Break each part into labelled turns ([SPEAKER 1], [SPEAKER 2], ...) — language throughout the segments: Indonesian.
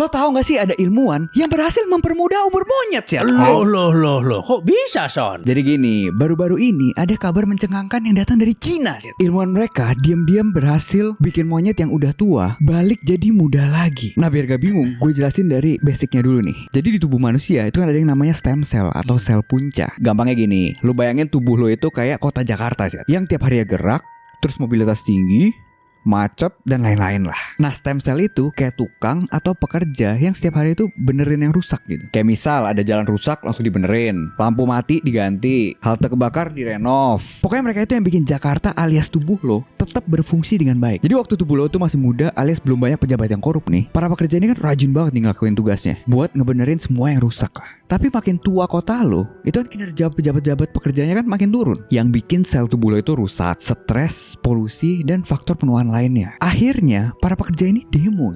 [SPEAKER 1] Lo tahu gak sih ada ilmuwan yang berhasil mempermudah umur monyet ya?
[SPEAKER 2] Loh, kok bisa Son?
[SPEAKER 1] Jadi gini, baru-baru ini ada kabar mencengangkan yang datang dari Cina sih. Ilmuwan mereka diam-diam berhasil bikin monyet yang udah tua balik jadi muda lagi. Nah biar gak bingung, gue jelasin dari basicnya dulu nih. Jadi di tubuh manusia itu kan ada yang namanya stem cell atau sel punca. Gampangnya gini, lo bayangin tubuh lo itu kayak kota Jakarta sih, yang tiap hari gerak, terus mobilitas tinggi, macet dan lain-lain lah. Nah stem cell itu kayak tukang atau pekerja yang setiap hari itu benerin yang rusak gitu. Kayak misal ada jalan rusak langsung dibenerin, lampu mati diganti, halte kebakar direnov. Pokoknya mereka itu yang bikin Jakarta alias tubuh lo tetap berfungsi dengan baik. Jadi waktu tubuh lo itu masih muda alias belum banyak pejabat yang korup nih, para pekerja ini kan rajin banget nih ngelakuin tugasnya buat ngebenerin semua yang rusak lah. Tapi makin tua kota lo, itu kan kinerja pejabat-pejabat pekerjanya kan makin turun. Yang bikin sel tubuh lo itu rusak, stres, polusi, dan faktor penuaan lainnya. Akhirnya para pekerja ini demo.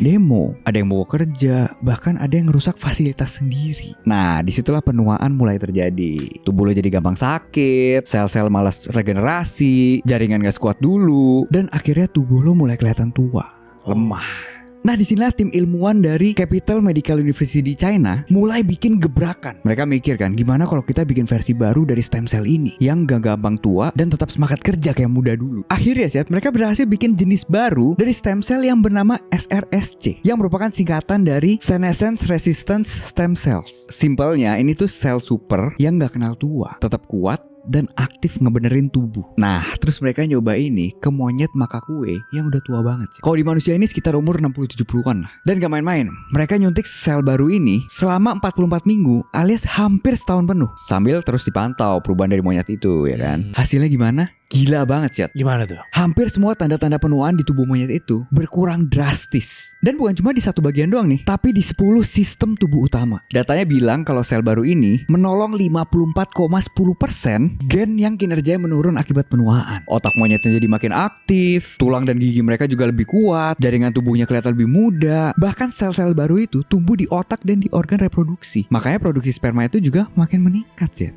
[SPEAKER 1] Demo. Ada yang mau kerja, bahkan ada yang rusak fasilitas sendiri. Nah disitulah penuaan mulai terjadi. Tubuh lo jadi gampang sakit, sel-sel malas regenerasi, jaringan gak sekuat dulu, dan akhirnya tubuh lo mulai kelihatan tua, lemah. Nah disinilah tim ilmuwan dari Capital Medical University di China mulai bikin gebrakan. Mereka mikir kan, gimana kalau kita bikin versi baru dari stem cell ini yang gak gampang tua dan tetap semangat kerja kayak muda dulu. Akhirnya sih mereka berhasil bikin jenis baru dari stem cell yang bernama SRSC, yang merupakan singkatan dari Senescence Resistant Stem Cells. Simpelnya ini tuh sel super yang gak kenal tua, tetap kuat dan aktif ngebenerin tubuh. Nah terus mereka nyoba ini ke monyet makakue yang udah tua banget sih. Kalau di manusia ini sekitar umur 60-70an lah. Dan gak main-main, mereka nyuntik sel baru ini selama 44 minggu alias hampir setahun penuh, sambil terus dipantau perubahan dari monyet itu ya kan. Hasilnya gimana? Gila banget sih.
[SPEAKER 2] Gimana tuh?
[SPEAKER 1] Hampir semua tanda-tanda penuaan di tubuh monyet itu berkurang drastis. Dan bukan cuma di satu bagian doang nih, tapi di 10 sistem tubuh utama. Datanya bilang kalau sel baru ini menolong 54,10% gen yang kinerjanya menurun akibat penuaan. Otak monyetnya jadi makin aktif, tulang dan gigi mereka juga lebih kuat, jaringan tubuhnya kelihatan lebih muda. Bahkan sel-sel baru itu tumbuh di otak dan di organ reproduksi. Makanya produksi sperma itu juga makin meningkat sih.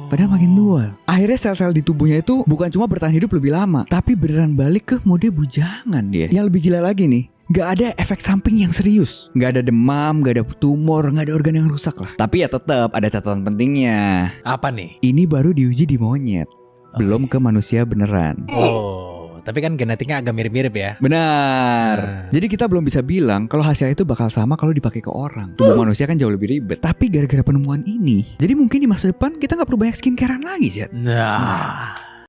[SPEAKER 1] Padahal makin tua. Akhirnya sel-sel di tubuhnya itu bukan cuma bertahan hidup lebih lama, tapi beneran balik ke mode bujangan dia. Yang lebih gila lagi nih, gak ada efek samping yang serius. Gak ada demam, gak ada tumor, gak ada organ yang rusak lah. Tapi ya tetap ada catatan pentingnya.
[SPEAKER 2] Apa nih?
[SPEAKER 1] Ini baru diuji di monyet, belum ke manusia beneran.
[SPEAKER 2] Tapi kan genetiknya agak mirip-mirip ya.
[SPEAKER 1] Benar. Jadi kita belum bisa bilang kalau hasilnya itu bakal sama kalau dipakai ke orang. Tubuh manusia kan jauh lebih ribet. Tapi gara-gara penemuan ini, jadi mungkin di masa depan kita gak perlu banyak skincarean lagi sih.
[SPEAKER 2] Nah